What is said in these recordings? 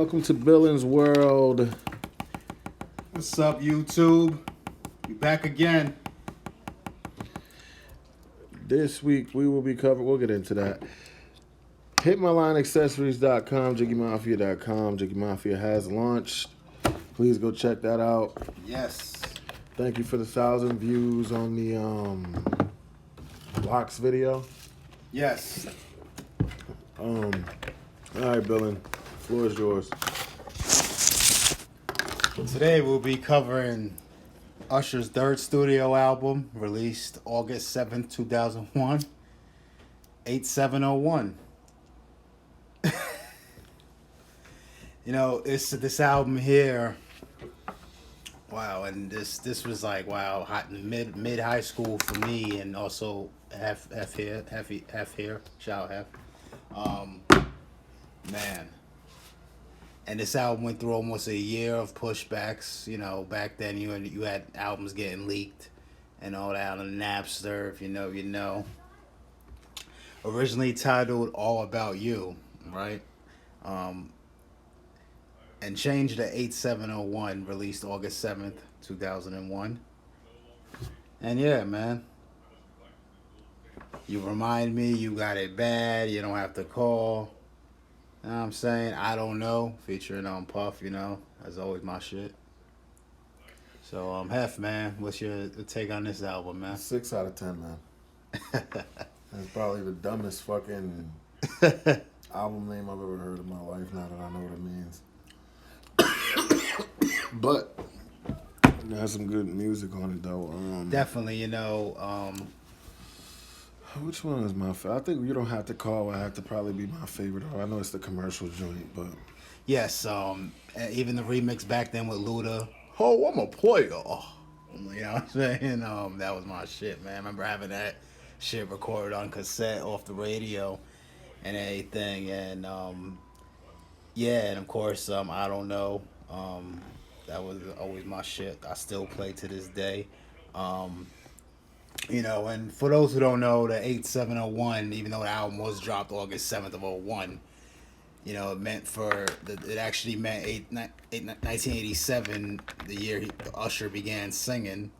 Welcome to Billins World. What's up, YouTube? We back again. This week we will be covering, we'll get into that. HitMyLineAccessories.com, JiggyMafia.com. Jiggy Mafia has launched. Please go check that out. Yes. Thank you for the 1,000 views on the Locks video. Yes. All right, Billin, floor is yours. Today we'll be covering Usher's third studio album, released August 7th, 2001, 8701. You know, it's this album here. Wow, and this was like hot mid high school for me, and also half here. Shout out half. Man. And this album went through almost a year of pushbacks. You know, back then you had albums getting leaked and all that on Napster, if you know. Originally titled All About You, right? And changed to 8701, released August 7th, 2001. And yeah, man. You remind me, you got it bad, you don't have to call. You know what I'm saying? I Don't Know, featuring on Puff, as always my shit. So, Hef, man, what's your take on this album, man? 6 out of 10, man. That's probably the dumbest fucking album name I've ever heard in my life, now that I know what it means. But it has some good music on it, though. Definitely, Which one is my favorite? I think You Don't Have to Call would have to probably be my favorite. I know it's the commercial joint, but... Yes, even the remix back then with Luda. Oh, I'm a player. You know what I'm saying? That was my shit, man. I remember having that shit recorded on cassette off the radio and everything. And, and of course, I Don't Know. That was always my shit. I still play to this day. And for those who don't know, the 8701, even though the album was dropped August 7th of 01, it actually meant 1987, the year Usher began singing,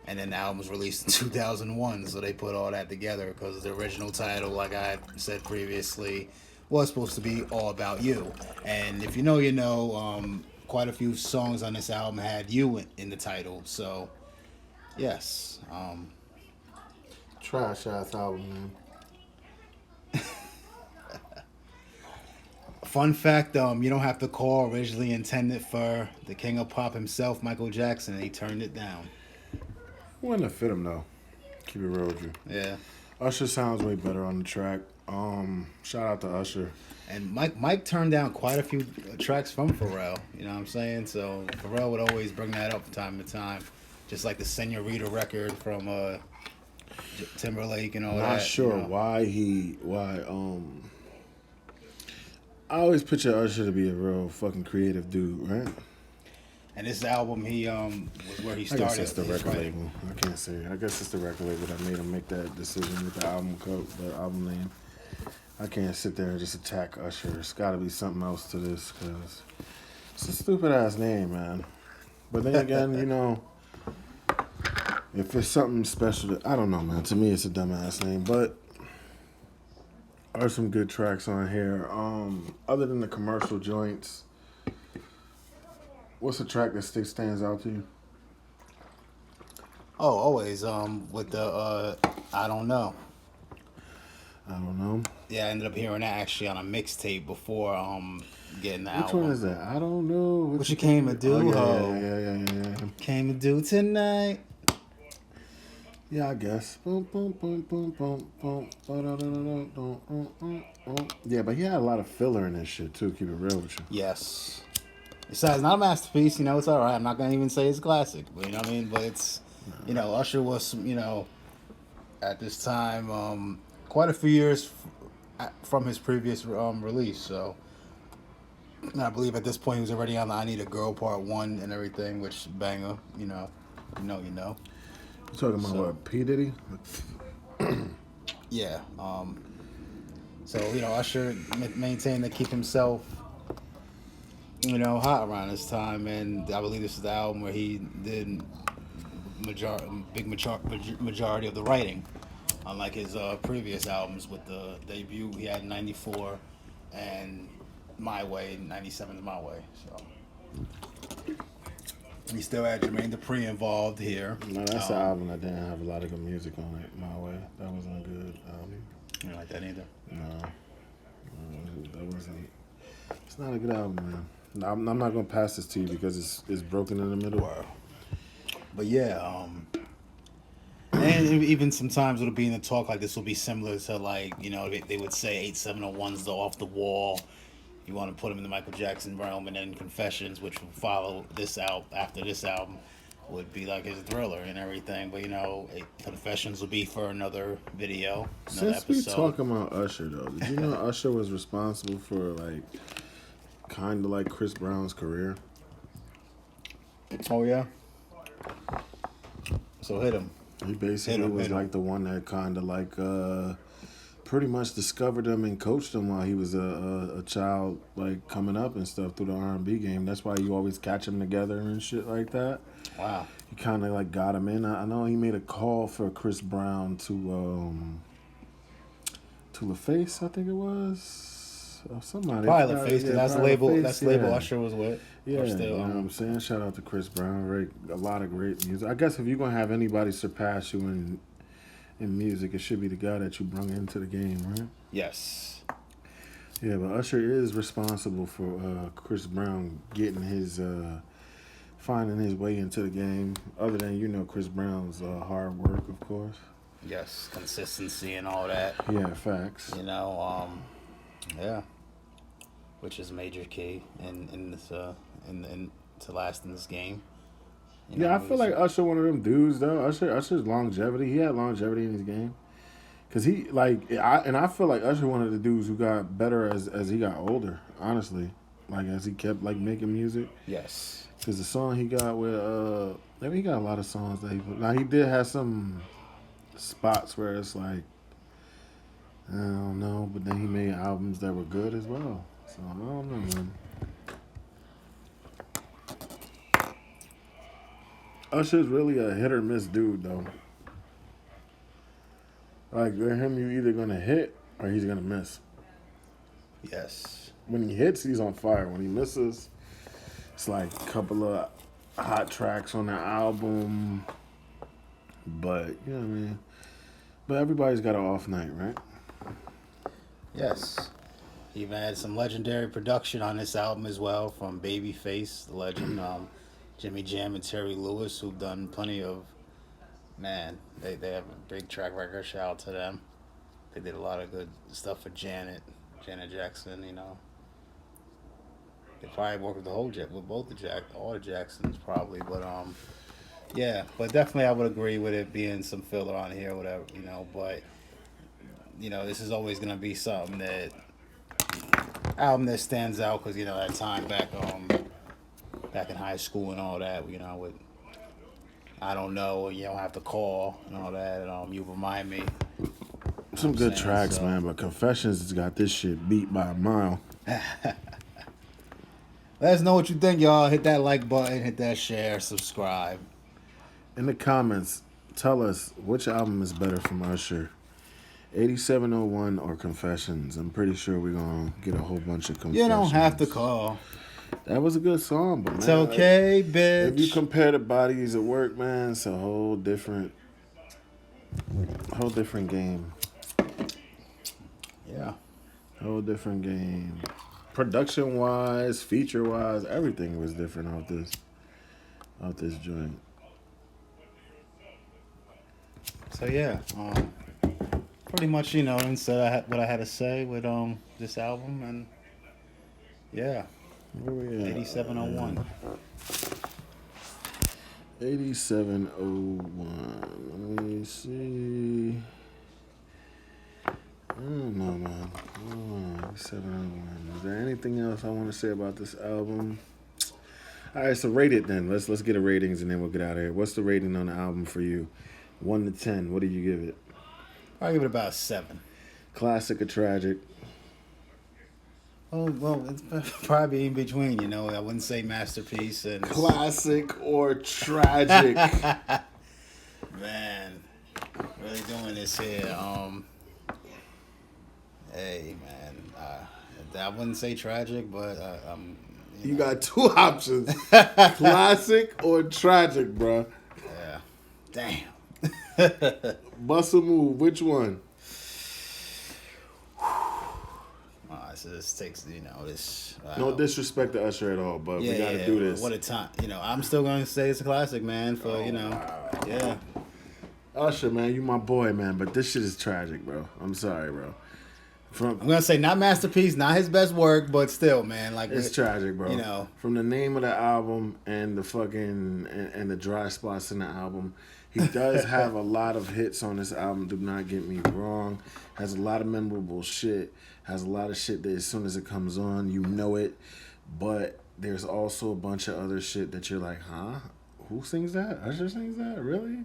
and then the album was released in 2001, so they put all that together because the original title, like I said previously, was supposed to be All About You. And if you know, quite a few songs on this album had you in the title, so yes. Trash ass album, man. Fun fact, You Don't Have to Call originally intended for the king of pop himself, Michael Jackson, and he turned it down. Wouldn't have fit him, though. Keep it real with you. Yeah. Usher sounds way better on the track. Shout out to Usher. And Mike turned down quite a few tracks from Pharrell, you know what I'm saying? So Pharrell would always bring that up from time to time. Just like the Senorita record from Timberlake and all that. Not sure why I always picture Usher to be a real fucking creative dude, right? And this album, he was where he started. I guess it's the record label. I can't say. I guess it's the record label that made him make that decision with the album code, the album name. I can't sit there and just attack Usher. It's got to be something else to this, because it's a stupid ass name, man. But then again, if it's something special, I don't know, man. To me, it's a dumbass name, but are some good tracks on here. Other than the commercial joints, what's a track that stands out to you? Oh, always with the I Don't Know. I don't know. Yeah, I ended up hearing that actually on a mixtape before getting the album. Which one is that? I don't know. What you came to do? Yeah. Came to do tonight. Yeah, I guess. Yeah, but he had a lot of filler in this shit too. Keep it real with you. Yes. Besides, not a masterpiece. It's all right. I'm not gonna even say it's classic, but you know what I mean. But it's, Usher was, at this time, quite a few years from his previous release. So, I believe at this point he was already on the "I Need a Girl" Part 1 and everything, which banger. You know. You talking about what, P. Diddy? Yeah. So Usher maintained to keep himself hot around this time, and I believe this is the album where he did majority of the writing, unlike his previous albums. With the debut he had in '94 and My Way '97 is My Way. So he still had Jermaine Dupri involved here. No, that's the album that didn't have a lot of good music on it. My Way. That wasn't a good album. You don't like that either? No, that wasn't. It's not a good album, man. No, I'm not gonna pass this to you because it's broken in the middle. Wow. But yeah, and even sometimes it'll be in the talk like this will be similar to like they would say 8701's the Off the Wall. You want to put them in the Michael Jackson realm, and then Confessions, which will follow this out after this album, would be like his Thriller and everything. But Confessions will be for another video, another Since we episode. talking about Usher though, did you know Usher was responsible for like kind of like Chris Brown's career? Oh yeah. So hit him. He basically was like the one that kind of like pretty much discovered him and coached him while he was a child, like coming up and stuff through the R&B game. That's why you always catch them together and shit like that. Wow. He kind of like got him in. I know he made a call for Chris Brown to LaFace, I think it was. Or somebody. Probably LaFace, because that's the label. LaFace, That's the label Usher was with. Yeah, Or still, you know what I'm saying? Shout out to Chris Brown. A lot of great music. I guess if you're going to have anybody surpass you in music, it should be the guy that you brung into the game, right? Yes. Yeah, but Usher is responsible for Chris Brown getting finding his way into the game. Other than, Chris Brown's hard work, of course. Yes, consistency and all that. Yeah, facts. Yeah. Which is major key in this to last in this game. I feel like Usher one of them dudes though. Usher's longevity. He had longevity in his game. Cause I feel like Usher one of the dudes who got better as he got older. Honestly, like as he kept like making music. Yes. Cause the song he got with he got a lot of songs that he put. Now he did have some spots where it's like I don't know, but then he made albums that were good as well. So I don't know, man. Usher's really a hit or miss dude, though. Like, with him, you either gonna hit or he's gonna miss. Yes. When he hits, he's on fire. When he misses, it's like a couple of hot tracks on the album. But, you know what I mean? But everybody's got an off night, right? Yes. He even had some legendary production on this album as well from Babyface, the legend, Jimmy Jam and Terry Lewis, who've done plenty of, they have a big track record. Shout out to them. They did a lot of good stuff for Janet Jackson, They probably worked with all the Jacksons probably, but but definitely I would agree with it being some filler on here or whatever, but this is always gonna be something album that stands out because that time back in high school and all that, with I don't know, you don't have to call and all that, and you remind me. Some good tracks, man, but Confessions has got this shit beat by a mile. Let us know what you think, y'all. Hit that like button, hit that share, subscribe. In the comments, tell us which album is better from Usher, 8701 or Confessions. I'm pretty sure we're going to get a whole bunch of Confessions. You don't have to call. That was a good song, but man, it's okay, bitch. If you compare the bodies of work, man, it's a whole different game. Yeah. Whole different game. Production-wise, feature-wise, everything was different off this joint. So yeah, pretty much, and said what I had to say with this album, and yeah. Where we at? 8701. 8701. Let me see. I don't know, man. 8701. Is there anything else I want to say about this album? All right, so rate it then. Let's get a ratings and then we'll get out of here. What's the rating on the album for you? 1 to 10. What do you give it? I'll give it about a 7. Classic or tragic? Oh well, it's probably in between. You know, I wouldn't say masterpiece and Classic or tragic? man, really doing this here. Hey man, I wouldn't say tragic, but You got two options: classic or tragic, bro. yeah, damn. Bust a move. Which one? This takes this. No disrespect to Usher at all, but we gotta yeah, do this. What a time. I'm still gonna say it's a classic, man. For Wow. yeah. Usher, man, you my boy, man, but this shit is tragic, bro. I'm sorry, bro. I'm gonna say not masterpiece, not his best work, but still, man, like It's tragic, bro. You know, from the name of the album and the fucking and the dry spots in the album, he does have a lot of hits on this album. Do not get me wrong. Has a lot of memorable shit. Has a lot of shit that as soon as it comes on, you know it. But there's also a bunch of other shit that you're like, huh? Who sings that? Usher sings that? Really?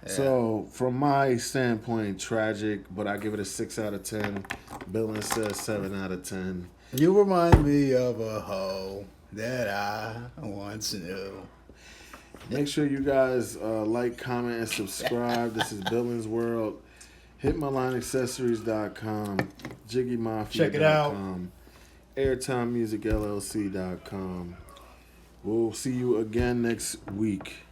Yeah. So, from my standpoint, tragic, but I give it a 6 out of 10. Billin says 7 out of 10. You remind me of a hoe that I once knew. Make sure you guys like, comment, and subscribe. This is Billins World. HitMyLineAccessories.com. JiggyMafia.com. Check it out. AirTimeMusicLLC.com. We'll see you again next week.